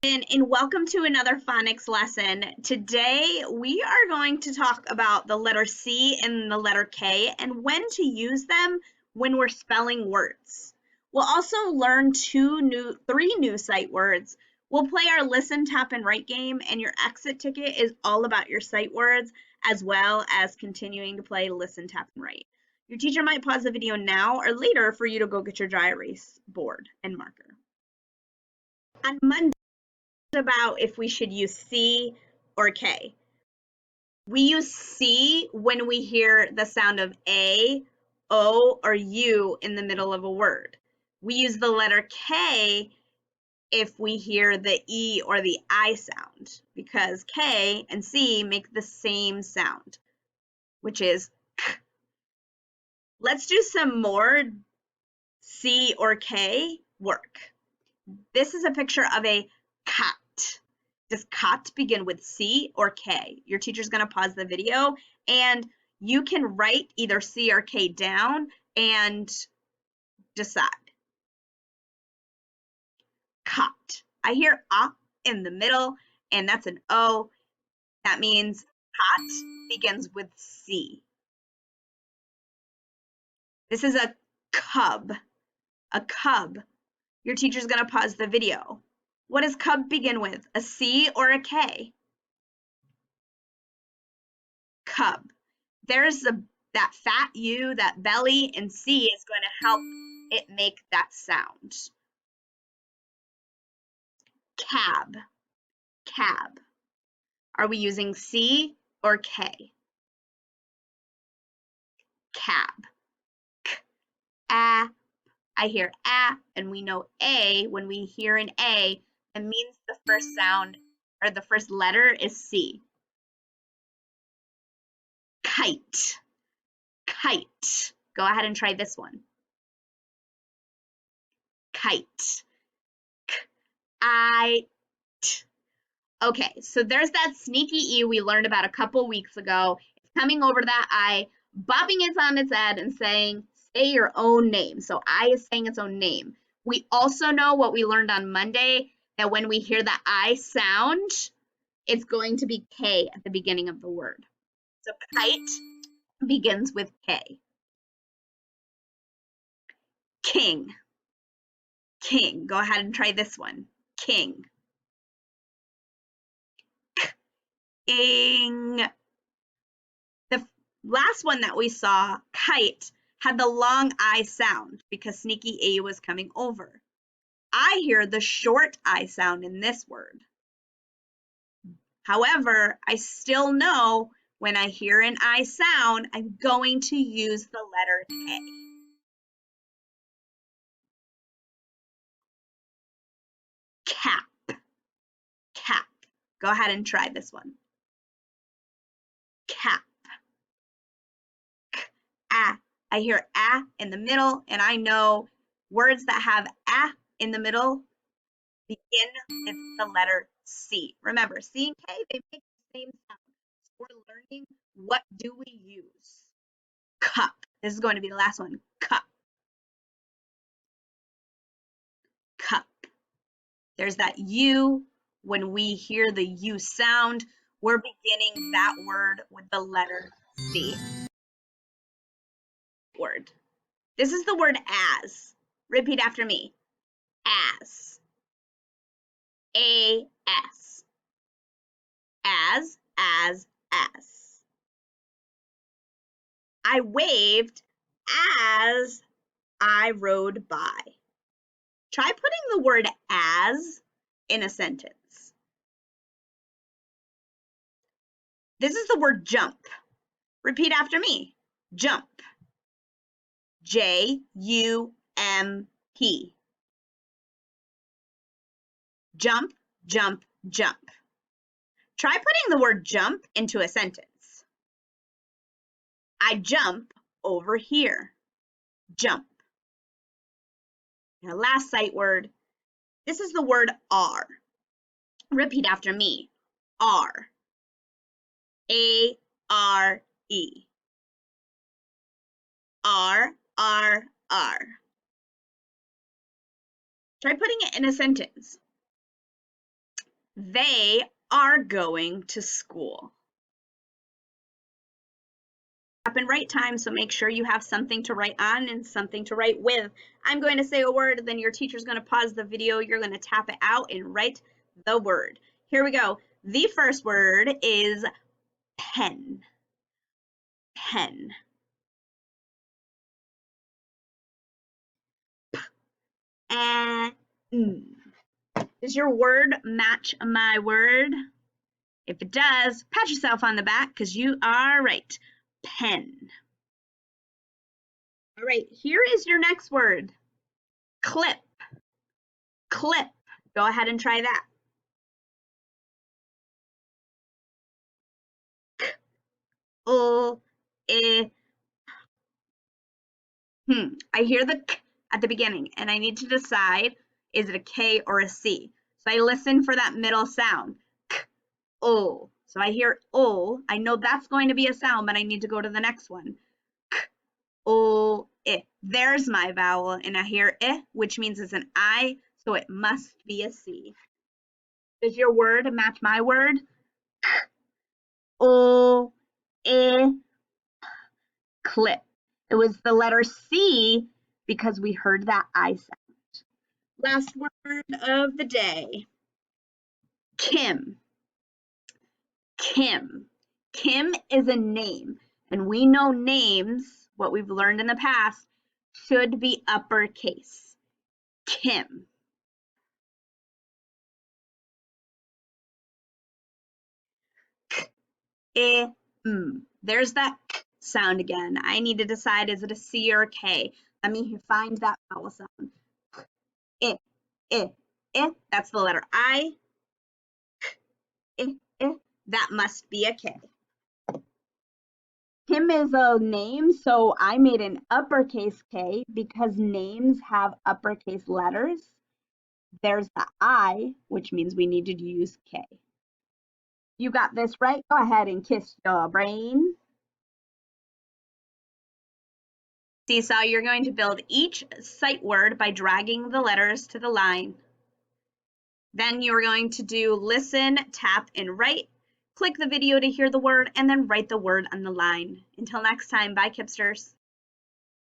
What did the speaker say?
And welcome to another phonics lesson. Today we are going to talk about the letter C and the letter K and when to use them when we're spelling words. We'll also learn three new sight words. We'll play our listen, tap, and write game, and your exit ticket is all about your sight words as well as continuing to play listen, tap, and write. Your teacher might pause the video now or later for you to go get your dry erase board and marker. On Monday, about if we should use C or K. We use C when we hear the sound of A, O, or U in the middle of a word. We use the letter K if we hear the E or the I sound, because K and C make the same sound, which is K. Let's do some more C or K work. This is a picture of a cat. Does cat begin with C or K? Your teacher's going to pause the video and you can write either C or K down and decide. Cat. I hear A in the middle and that's an O. That means cat begins with C. This is a cub. A cub. Your teacher's going to pause the video. What does cub begin with? A C or a K? Cub. There's that fat U, that belly, and C is going to help it make that sound. Cab. Cab. Are we using C or K? Cab. K. A. I hear A, and we know A. When we hear an A, it means the first sound or the first letter is C. Kite. Kite. Go ahead and try this one. Kite. K-I-T. Okay, so there's that sneaky E we learned about a couple weeks ago. It's coming over that I, bopping it on its head and saying, say your own name. So I is saying its own name. We also know what we learned on Monday, that when we hear the I sound, it's going to be K at the beginning of the word. So kite begins with K. King. King. Go ahead and try this one. King. King. The last one that we saw, kite, had the long I sound because sneaky A was coming over. I hear the short I sound in this word. However, I still know when I hear an I sound, I'm going to use the letter K. Cap. Cap. Go ahead and try this one. Cap. K-a. I hear A in the middle, and I know words that have A in the middle begin with the letter C. Remember, C and K, they make the same sound. So we're learning what do we use. Cup. This is going to be the last one. Cup. Cup. There's that U. When we hear the U sound, we're beginning that word with the letter C. Word. This is the word as. Repeat after me. As. A-S. As. I waved as I rode by. Try putting the word as in a sentence. This is the word jump. Repeat after me. Jump. J-U-M-P. Jump, jump, jump. Try putting the word jump into a sentence. I jump over here. Jump. Now, last sight word. This is the word R. Repeat after me. R. A-R-E. R, R, R. Try putting it in a sentence. They are going to school. Tap and write time, so make sure you have something to write on and something to write with. I'm going to say a word, then your teacher's going to pause the video. You're going to tap it out and write the word. Here we go. The first word is pen. Pen. And does your word match my word? If it does, pat yourself on the back because you are right. Pen. All right, here is your next word. Clip. Clip. Go ahead and try that. I hear the k at the beginning, and I need to decide, is it a K or a C? So I listen for that middle sound. K, O. So I hear O. I know that's going to be a sound, but I need to go to the next one. K, O, I. There's my vowel, and I hear I, which means it's an I, so it must be a C. Does your word match my word? K, O, I, clip. It was the letter C because we heard that I sound. Last word of the day. Kim. Kim. Kim is a name, and we know names, what we've learned in the past, should be uppercase. Kim. K, I, There's that k sound again. I need to decide, is it a C or a K? Let me find that vowel sound. I. That's the letter I. That must be a K. Kim is a name, so I made an uppercase K because names have uppercase letters. There's the I, which means we needed to use K. You got this right? Go ahead and kiss your brain. Seesaw, you're going to build each sight word by dragging the letters to the line. Then you're going to do listen, tap, and write. Click the video to hear the word, and then write the word on the line. Until next time, bye, Kipsters.